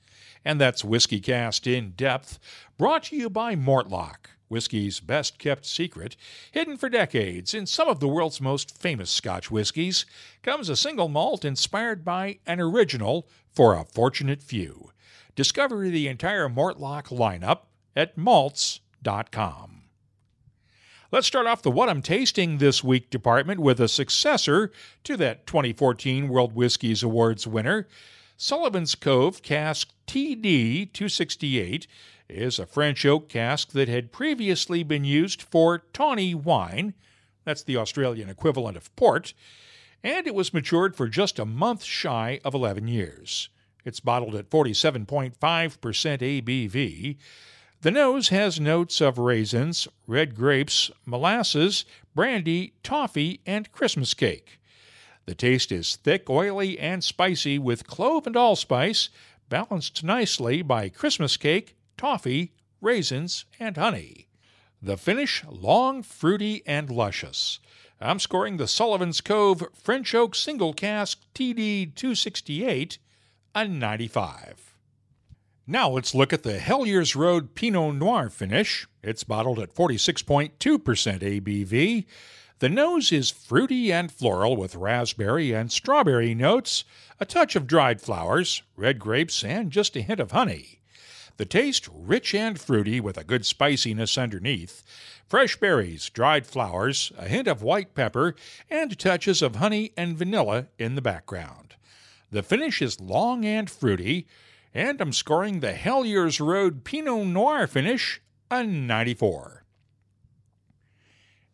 And that's WhiskyCast In Depth, brought to you by Mortlach, whiskey's best-kept secret, hidden for decades in some of the world's most famous Scotch whiskies, comes a single malt inspired by an original for a fortunate few. Discover the entire Mortlach lineup at malts.com. Let's start off the What I'm Tasting This Week department with a successor to that 2014 World Whiskies Awards winner. Sullivan's Cove Cask TD 268 is a French oak cask that had previously been used for tawny wine, that's the Australian equivalent of port, and it was matured for just a month shy of 11 years. It's bottled at 47.5% ABV. The nose has notes of raisins, red grapes, molasses, brandy, toffee, and Christmas cake. The taste is thick, oily, and spicy with clove and allspice, balanced nicely by Christmas cake, toffee, raisins, and honey. The finish, long, fruity, and luscious. I'm scoring the Sullivan's Cove French Oak Single Cask TD 268 a 95. Now let's look at the Hellier's Road Pinot Noir finish. It's bottled at 46.2% ABV. The nose is fruity and floral with raspberry and strawberry notes, a touch of dried flowers, red grapes, and just a hint of honey. The taste rich and fruity with a good spiciness underneath. Fresh berries, dried flowers, a hint of white pepper, and touches of honey and vanilla in the background. The finish is long and fruity, and I'm scoring the Hellier's Road Pinot Noir finish a 94.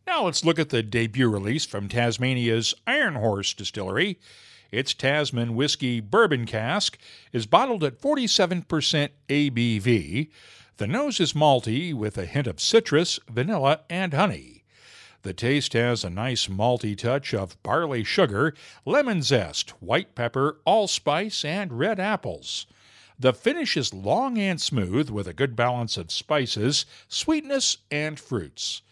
Now let's look at the debut release from Tasmania's Iron Horse Distillery. Its Tasman Whiskey Bourbon Cask is bottled at 47% ABV. The nose is malty with a hint of citrus, vanilla, and honey. The taste has a nice malty touch of barley sugar, lemon zest, white pepper, allspice, and red apples. The finish is long and smooth with a good balance of spices, sweetness, and fruits.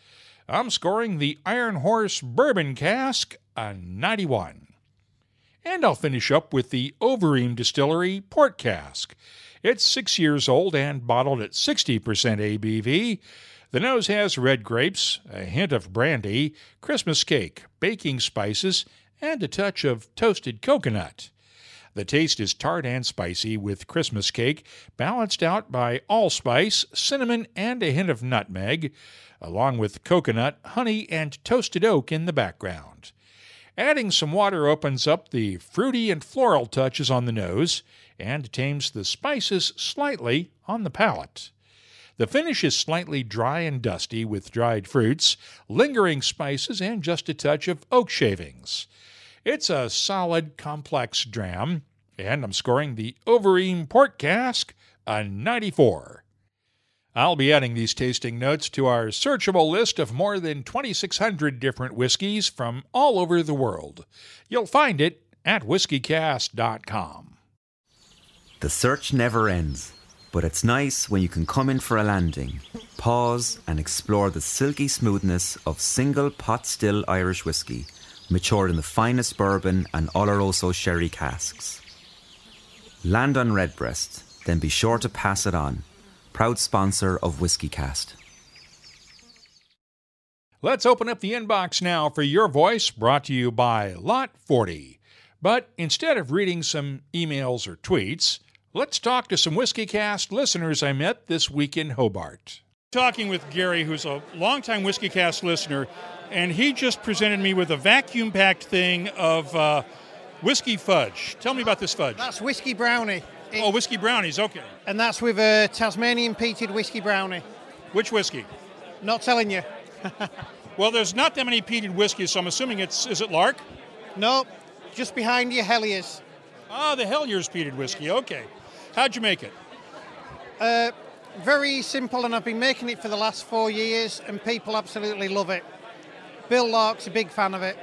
I'm scoring the Iron Horse Bourbon Cask a 91. And I'll finish up with the Overeem Distillery Port Cask. It's 6 years old and bottled at 60% ABV. The nose has red grapes, a hint of brandy, Christmas cake, baking spices, and a touch of toasted coconut. The taste is tart and spicy with Christmas cake, balanced out by allspice, cinnamon, and a hint of nutmeg, along with coconut, honey, and toasted oak in the background. Adding some water opens up the fruity and floral touches on the nose and tames the spices slightly on the palate. The finish is slightly dry and dusty with dried fruits, lingering spices, and just a touch of oak shavings. It's a solid, complex dram, and I'm scoring the Overeem Port Cask a 94. I'll be adding these tasting notes to our searchable list of more than 2,600 different whiskeys from all over the world. You'll find it at whiskycast.com. The search never ends, but it's nice when you can come in for a landing, pause, and explore the silky smoothness of single pot still Irish whiskey, matured in the finest bourbon and Oloroso sherry casks. Land on Redbreast, then be sure to pass it on. Proud sponsor of WhiskyCast. Let's open up the inbox now for your voice, brought to you by Lot 40. But instead of reading some emails or tweets, let's talk to some WhiskyCast listeners I met this week in Hobart. Talking with Gary, who's a longtime WhiskyCast listener, and he just presented me with a vacuum-packed thing of whiskey fudge. Tell me about this fudge. That's whiskey brownie. Whiskey brownies, okay. And that's with a Tasmanian peated whiskey brownie. Which whiskey? Not telling you. Well, there's not that many peated whiskeys, so I'm assuming is it Lark? No, just behind you, Hellier's. Ah, the Hellier's peated whiskey, okay. How'd you make it? Very simple, and I've been making it for the last 4 years, and people absolutely love it. Bill Lark's a big fan of it.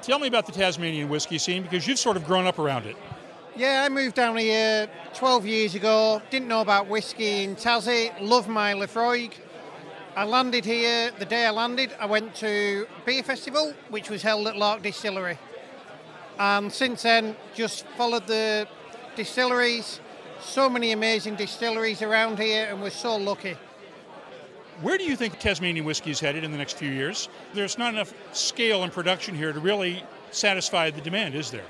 Tell me about the Tasmanian whiskey scene, because you've sort of grown up around it. Yeah, I moved down here 12 years ago, didn't know about whiskey in Tassie, loved my Lefroy. I landed here, the day I landed, I went to Beer Festival, which was held at Lark Distillery. And since then, just followed the distilleries, so many amazing distilleries around here, and we're so lucky. Where do you think Tasmanian whiskey is headed in the next few years? There's not enough scale and production here to really satisfy the demand, is there?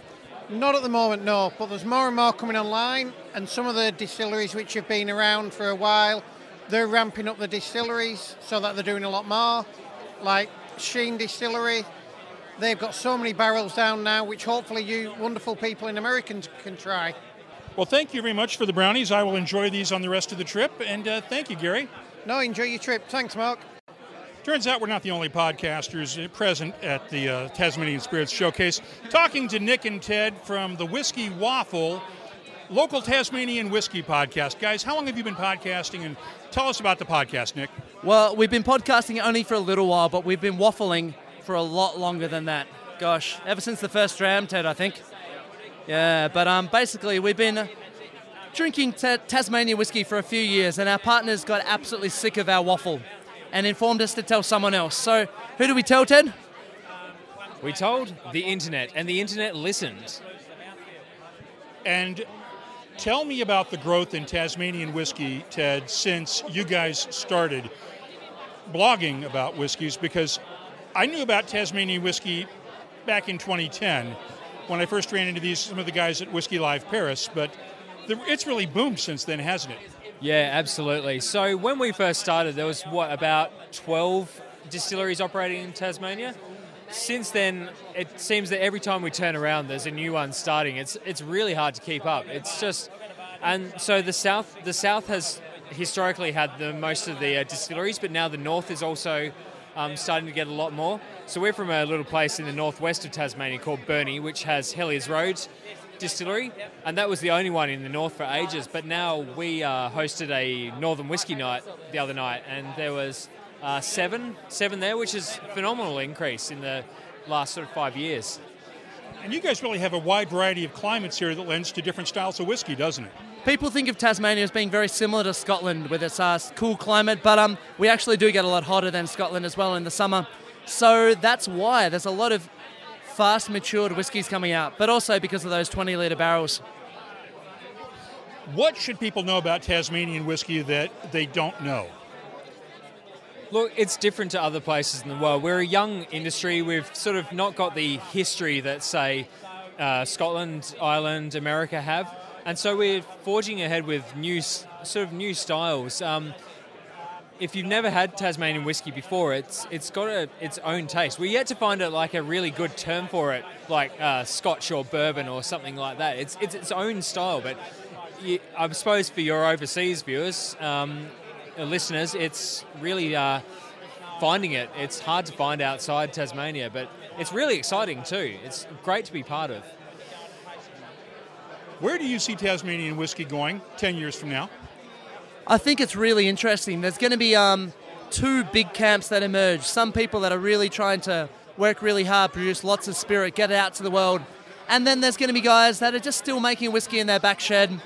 Not at the moment, no, but there's more and more coming online, and some of the distilleries which have been around for a while, they're ramping up the distilleries so that they're doing a lot more, like Sheen Distillery. They've got so many barrels down now, which hopefully you wonderful people in America can try. Well, thank you very much for the brownies. I will enjoy these on the rest of the trip, and thank you, Gary. No, enjoy your trip. Thanks, Mark. Turns out we're not the only podcasters present at the Tasmanian Spirits Showcase. Talking to Nick and Ted from the Whiskey Waffle, local Tasmanian whiskey podcast. Guys, how long have you been podcasting? And tell us about the podcast, Nick. Well, we've been podcasting only for a little while, but we've been waffling for a lot longer than that. Gosh, ever since the first dram, Ted, I think. Yeah, but basically we've been drinking Tasmanian whiskey for a few years, and our partners got absolutely sick of our waffle and informed us to tell someone else. So who do we tell, Ted? We told the internet, and the internet listened. And tell me about the growth in Tasmanian whiskey, Ted, since you guys started blogging about whiskeys, because I knew about Tasmanian whiskey back in 2010 when I first ran into some of the guys at Whiskey Live Paris, but it's really boomed since then, hasn't it? Yeah, absolutely. So when we first started, there was, about 12 distilleries operating in Tasmania? Since then, it seems that every time we turn around, there's a new one starting. It's really hard to keep up. It's just, and so the south has historically had the most of the distilleries, but now the north is also starting to get a lot more. So we're from a little place in the northwest of Tasmania called Burnie, which has Helliers Road Distillery, and that was the only one in the north for ages. But now we hosted a Northern Whiskey Night the other night, and there was seven there, which is a phenomenal increase in the last sort of 5 years. And you guys really have a wide variety of climates here that lends to different styles of whiskey, doesn't it? People think of Tasmania as being very similar to Scotland with its cool climate, but we actually do get a lot hotter than Scotland as well in the summer. So that's why there's a lot of fast matured whiskies coming out, but also because of those 20-litre barrels. What should people know about Tasmanian whiskey that they don't know? Look, it's different to other places in the world. We're a young industry. We've sort of not got the history that, say, Scotland, Ireland, America have. And so we're forging ahead with new styles. If you've never had Tasmanian whiskey before, it's got its own taste. We're yet to find like a really good term for it, like Scotch or bourbon or something like that. It's its own style, but I suppose for your overseas viewers, listeners, it's really finding it. It's hard to find outside Tasmania, but it's really exciting too. It's great to be part of. Where do you see Tasmanian whiskey going 10 years from now? I think it's really interesting. There's going to be two big camps that emerge. Some people that are really trying to work really hard, produce lots of spirit, get it out to the world. And then there's going to be guys that are just still making whiskey in their back shed,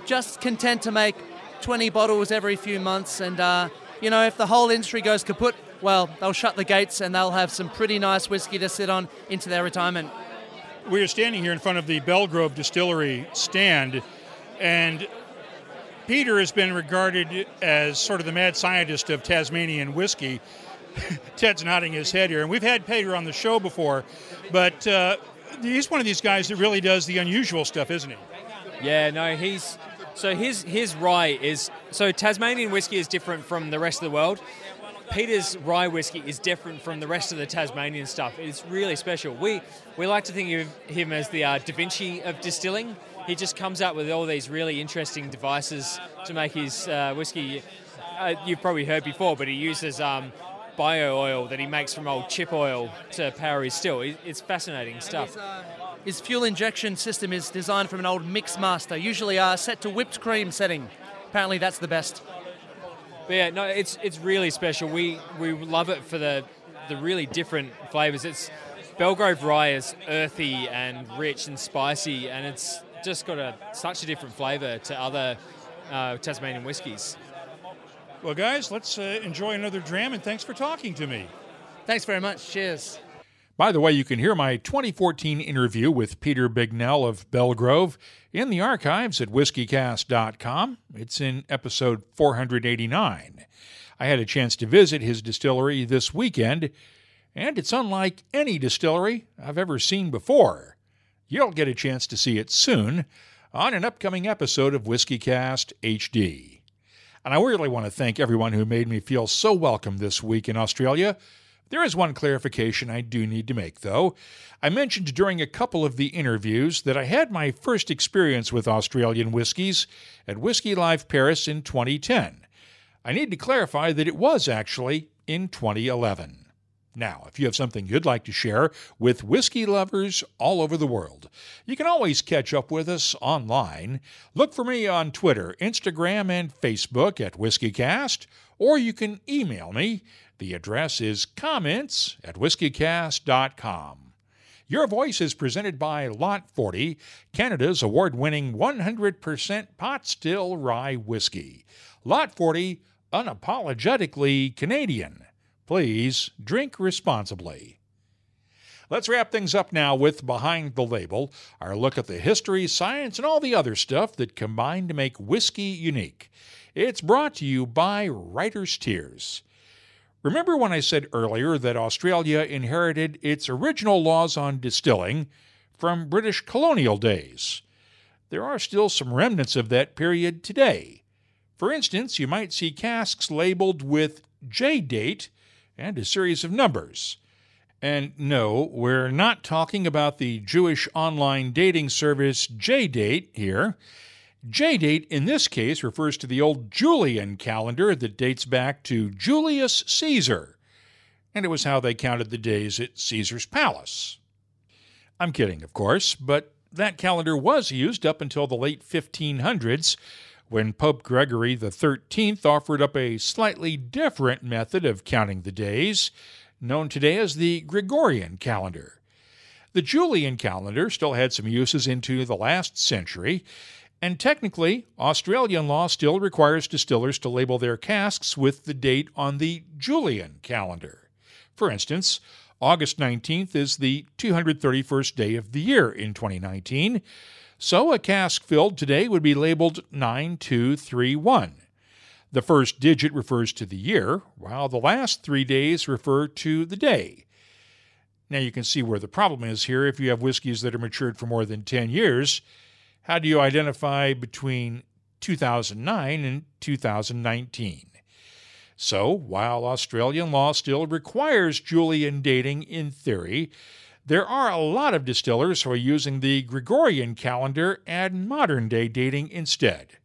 just content to make 20 bottles every few months. And, if the whole industry goes kaput, well, they'll shut the gates and they'll have some pretty nice whiskey to sit on into their retirement. We are standing here in front of the Belgrove Distillery stand, and Peter has been regarded as sort of the mad scientist of Tasmanian whiskey. Ted's nodding his head here, and we've had Peter on the show before, but he's one of these guys that really does the unusual stuff, isn't he? Yeah, no, his rye is... So Tasmanian whiskey is different from the rest of the world. Peter's rye whiskey is different from the rest of the Tasmanian stuff. It's really special. We like to think of him as the Da Vinci of distilling. He just comes out with all these really interesting devices to make his whiskey. You've probably heard before, but he uses bio oil that he makes from old chip oil to power his still. It's fascinating stuff. His fuel injection system is designed from an old Mixmaster, usually set to whipped cream setting. Apparently that's the best. But yeah, no, it's really special. We love it for the really different flavours. Belgrove rye is earthy and rich and spicy, and it's just got such a different flavour to other Tasmanian whiskies. Well, guys, let's enjoy another dram, and thanks for talking to me. Thanks very much. Cheers. By the way, you can hear my 2014 interview with Peter Bignell of Belgrove in the archives at whiskycast.com. It's in episode 489. I had a chance to visit his distillery this weekend, and it's unlike any distillery I've ever seen before. You'll get a chance to see it soon on an upcoming episode of WhiskyCast HD. And I really want to thank everyone who made me feel so welcome this week in Australia. There is one clarification I do need to make, though. I mentioned during a couple of the interviews that I had my first experience with Australian whiskies at Whiskey Live Paris in 2010. I need to clarify that it was actually in 2011. Now, if you have something you'd like to share with whiskey lovers all over the world, you can always catch up with us online. Look for me on Twitter, Instagram, and Facebook at WhiskyCast, or you can email me. The address is comments@whiskycast.com. Your Voice is presented by Lot 40, Canada's award-winning 100% pot still rye whiskey. Lot 40, unapologetically Canadian. Please drink responsibly. Let's wrap things up now with Behind the Label, our look at the history, science, and all the other stuff that combine to make whiskey unique. It's brought to you by Writer's Tears. Remember when I said earlier that Australia inherited its original laws on distilling from British colonial days? There are still some remnants of that period today. For instance, you might see casks labeled with J-date and a series of numbers. And no, we're not talking about the Jewish online dating service J-date here. J-date in this case refers to the old Julian calendar that dates back to Julius Caesar, and it was how they counted the days at Caesar's palace. I'm kidding, of course, but that calendar was used up until the late 1500s, when Pope Gregory XIII offered up a slightly different method of counting the days, known today as the Gregorian calendar. The Julian calendar still had some uses into the last century, and technically, Australian law still requires distillers to label their casks with the date on the Julian calendar. For instance, August 19th is the 231st day of the year in 2019, so a cask filled today would be labeled 9231. The first digit refers to the year, while the last 3 days refer to the day. Now you can see where the problem is here. If you have whiskeys that are matured for more than 10 years, how do you identify between 2009 and 2019? So, while Australian law still requires Julian dating in theory, there are a lot of distillers who are using the Gregorian calendar and modern-day dating instead.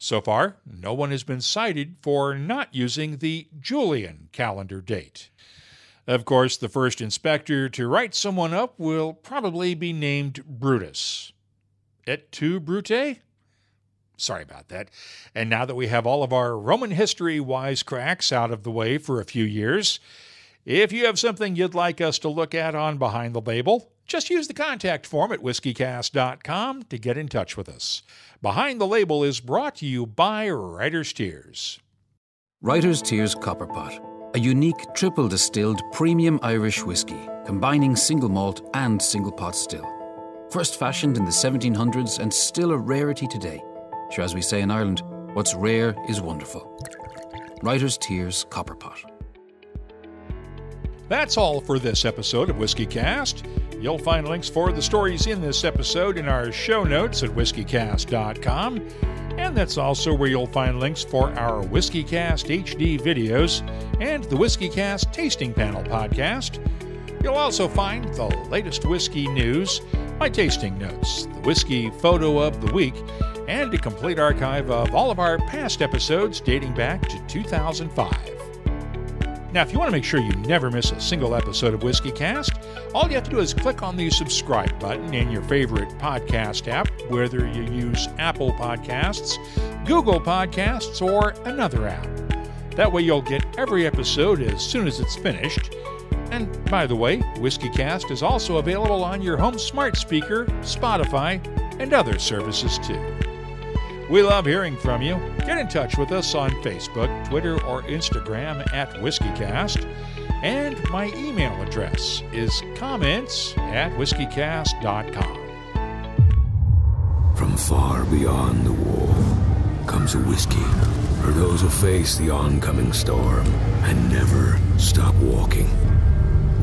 So far, no one has been cited for not using the Julian calendar date. Of course, the first inspector to write someone up will probably be named Brutus. Et tu, Brute? Sorry about that. And now that we have all of our Roman history wisecracks out of the way for a few years, if you have something you'd like us to look at on Behind the Label, just use the contact form at whiskeycast.com to get in touch with us. Behind the Label is brought to you by Writer's Tears. Writer's Tears Copperpot, a unique triple distilled premium Irish whiskey, combining single malt and single pot still. First fashioned in the 1700s and still a rarity today. Sure, as we say in Ireland, what's rare is wonderful. Writer's Tears Copperpot. That's all for this episode of WhiskeyCast. You'll find links for the stories in this episode in our show notes at whiskeycast.com, and that's also where you'll find links for our WhiskeyCast HD videos and the WhiskeyCast Tasting Panel podcast. You'll also find the latest whiskey news, my tasting notes, the whiskey photo of the week, and a complete archive of all of our past episodes dating back to 2005. Now, if you want to make sure you never miss a single episode of WhiskeyCast, all you have to do is click on the subscribe button in your favorite podcast app, whether you use Apple Podcasts, Google Podcasts, or another app. That way you'll get every episode as soon as it's finished. And by the way, WhiskeyCast is also available on your home smart speaker, Spotify, and other services too. We love hearing from you. Get in touch with us on Facebook, Twitter, or Instagram at WhiskeyCast. And my email address is comments@whiskeycast.com. From far beyond the wall comes a whiskey for those who face the oncoming storm and never stop walking.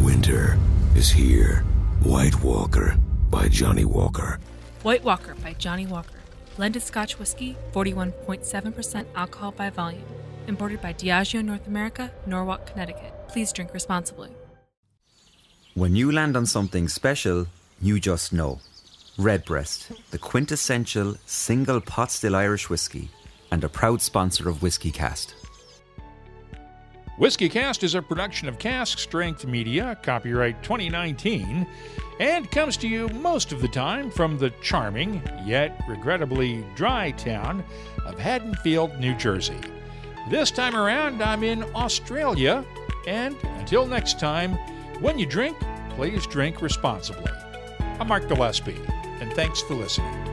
Winter is here. White Walker by Johnny Walker. White Walker by Johnny Walker. Blended Scotch whiskey, 41.7% alcohol by volume. Imported by Diageo North America, Norwalk, Connecticut. Please drink responsibly. When you land on something special, you just know. Redbreast, the quintessential single pot still Irish whiskey, and a proud sponsor of WhiskeyCast. WhiskeyCast is a production of Cask Strength Media, copyright 2019, and comes to you most of the time from the charming, yet regrettably dry town of Haddonfield, New Jersey. This time around, I'm in Australia, and until next time, when you drink, please drink responsibly. I'm Mark Gillespie, and thanks for listening.